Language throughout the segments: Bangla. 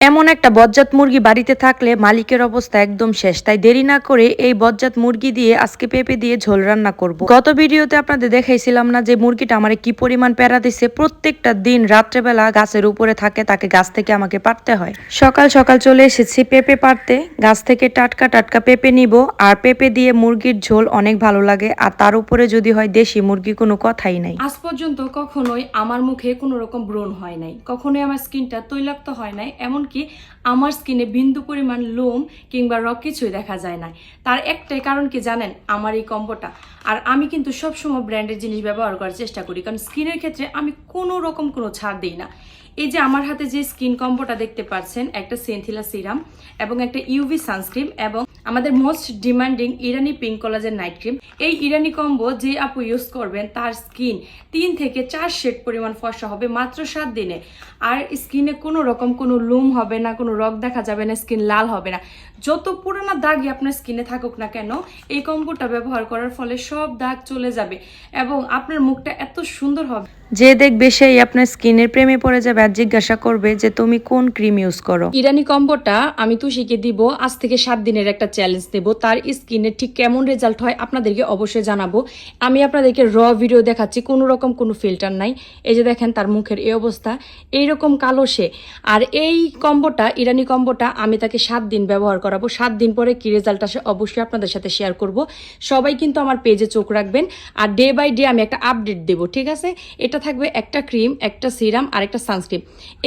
এমন একটা বজ্জাত মুরগি বাড়িতে থাকলে মালিকের অবস্থা একদম শেষ। তাই দেরি না করে এই বজ্জাত মুরগি দিয়ে আজকে পেঁপে দিয়ে ঝোল রান্না করব। গত ভিডিওতে আপনাদের দেখাইছিলাম না যে মুরগিটা আমারে কি পরিমাণ প্যারা দিছে। প্রত্যেকটা দিন রাত্রেবেলা গাছের উপরে থাকে, তাকে গাছ থেকে আমাকে পারতে হয়। সকাল সকাল চলে এসেছি পেঁপে পারতে। গাছ থেকে টাটকা টাটকা পেঁপে নিব। আর পেঁপে দিয়ে মুরগির ঝোল অনেক ভালো লাগে, আর তার উপরে যদি হয় দেশি মুরগি, কোনো কথাই নাই। আজ পর্যন্ত কখনোই আমার মুখে কোনো রকম ব্রণ হয় নাই, কখনোই আমার স্কিনটা তৈলাক্ত হয় নাই, এমনকি আমার স্কিনে বিন্দু পরিমাণ লোম কিংবা রগ কিছুই দেখা যায় না। তার একটাই কারণ কি জানেন? আমার এই কম্বোটা। আর আমি কিন্তু সবসময় ব্র্যান্ডের জিনিস ব্যবহার করার চেষ্টা করি, কারণ স্কিনের ক্ষেত্রে আমি কোনো রকম কোনো ছাড় দিই না। এই যে আমার হাতে যে স্কিন কম্বোটা দেখতে পাচ্ছেন, একটা সেন্থিলা সিরাম এবং একটা ইউভি সানস্ক্রিন এবং আমাদের মোস্ট ডিমান্ডিং ইরানি পিঙ্ক কলাজেন নাইট ক্রিম। এই ইরানি কম্বো যে আপু ইউজ করবেন তার স্কিন 3 থেকে 4 শেড পরিমাণ ফর্সা হবে মাত্র 7 দিনে। আর স্কিনে কোনো রকম কোনো লুম হবে না, কোনো রগ দেখা যাবে না, স্কিন লাল হবে না। যত পুরোনো দাগই আপনার স্কিনে থাকুক না কেন, এই কম্বোটা ব্যবহার করার ফলে সব দাগ চলে যাবে এবং আপনার মুখটা এত সুন্দর হবে। যে দেখবে সেই আপনার স্কিনের প্রেমে পড়ে যাবে আর জিজ্ঞাসা করবে যে তুমি কোন ক্রিম ইউজ করো। ইরানি কম্বোটা আমি তুষিকে দিব, আজ থেকে 7 দিনের একটা চ্যালেঞ্জ দেব। তার স্কিনে ঠিক কেমন রেজাল্ট হয় আপনাদেরকে অবশ্যই জানাবো। আমি আপনাদেরকে ভিডিও দেখাচ্ছি, কোনো রকম কোনো ফিল্টার নাই। এই যে দেখেন তার মুখের এই অবস্থা, এইরকম কালো সে। আর এই কম্বোটা, ইরানি কম্বোটা আমি তাকে 7 দিন ব্যবহার করাবো। 7 দিন পরে কি রেজাল্ট আসে অবশ্যই আপনাদের সাথে শেয়ার করব। সবাই কিন্তু আমার পেজে চোখ রাখবেন, আর ডে বাই ডে আমি একটা আপডেট দেবো, ঠিক আছে? এটা থাকবে একটা ক্রিম, একটা সিরাম আর একটা সানস্ক্রিন।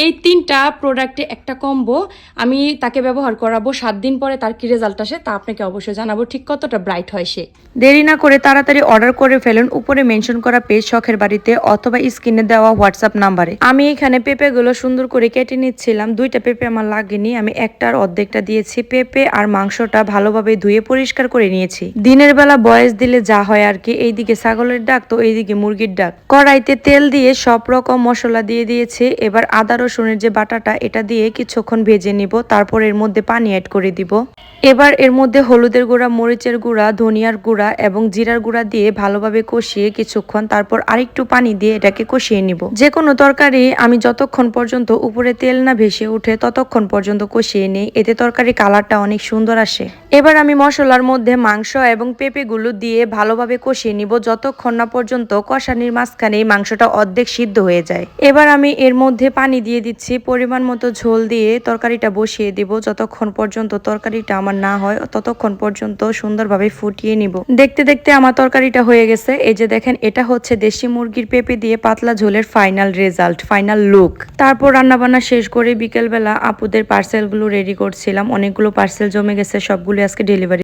এই 3টা প্রোডাক্টে একটা কম্বো আমি তাকে ব্যবহার করাবো। 7 দিন পরে তার কি রেজাল্ট আসে তা আপনাকে অবশ্যই জানাবো, ঠিক কতটা ব্রাইট হয় সে। দেরি না করে তাড়াতাড়ি অর্ডার করে ফেলুন উপরে মেনশন করা পেজ শখের বাড়িতে অথবা স্ক্রিনে দেওয়া হোয়াটসঅ্যাপ নাম্বারে। আমি এখানে পেঁপেগুলো সুন্দর করে কেটে নিচ্ছিলাম। 2টা পেঁপে আমার লাগেনি, আমি একটার অর্ধেকটা দিয়েছি। পেঁপে আর মাংসটা ভালোভাবে ধুয়ে পরিষ্কার করে নিয়েছি। দিনের বেলা বয়স দিলে যা হয় আর কি, এইদিকে ছাগলের ডাক তো এইদিকে মুরগির ডাক। কড়াইতে তেল দিয়ে সব রকম মশলা দিয়ে দিয়েছি। এবার আদা রসুনের যে বাটাটা, এটা দিয়ে কিছুক্ষণ ভেজে নিব। তারপর এর মধ্যে পানি অ্যাড করে দিব। এবার এর মধ্যে হলুদের গুঁড়া, মরিচের গুঁড়া, ধনিয়ার গুঁড়া এবং জিরার গুঁড়া দিয়ে ভালোভাবে কষিয়ে কিছুক্ষণ, তারপর আরেকটু পানি দিয়ে এটাকে কষিয়ে নিব। যে কোনো তরকারি আমি যতক্ষণ পর্যন্ত উপরে তেল না ভেসে উঠে ততক্ষণ পর্যন্ত কষিয়ে নিই, এতে তরকারি কালারটা অনেক সুন্দর আসে। এবার আমি মশলার মধ্যে মাংস এবং পেঁপেগুলো দিয়ে ভালোভাবে কষিয়ে নিব যতক্ষণ না পর্যন্ত কষানির মাঝখানে মাংসটা অর্ধেক সিদ্ধ হয়ে যায়। এবার আমি এর মধ্যে পানি দিয়ে দিচ্ছি, পরিমাণ মতো ঝোল দিয়ে তরকারিটা বসিয়ে দিব। যতক্ষণ পর্যন্ত তরকারিটা আমার না হয় ততক্ষণ পর্যন্ত সুন্দরভাবে ফুটিয়ে নিব। দেখতে দেখতে আমার তরকারিটা হয়ে গেছে। এই যে দেখেন, এটা হচ্ছে দেশি মুরগির পেঁপে দিয়ে পাতলা ঝোলের ফাইনাল রেজাল্ট, ফাইনাল লুক। তারপর রান্নাবান্না শেষ করে বিকেলবেলা আপুদের পার্সেলগুলো রেডি করছিলাম। অনেকগুলো পার্সেল জমে গেছে, সবগুলো আজকে ডেলিভারি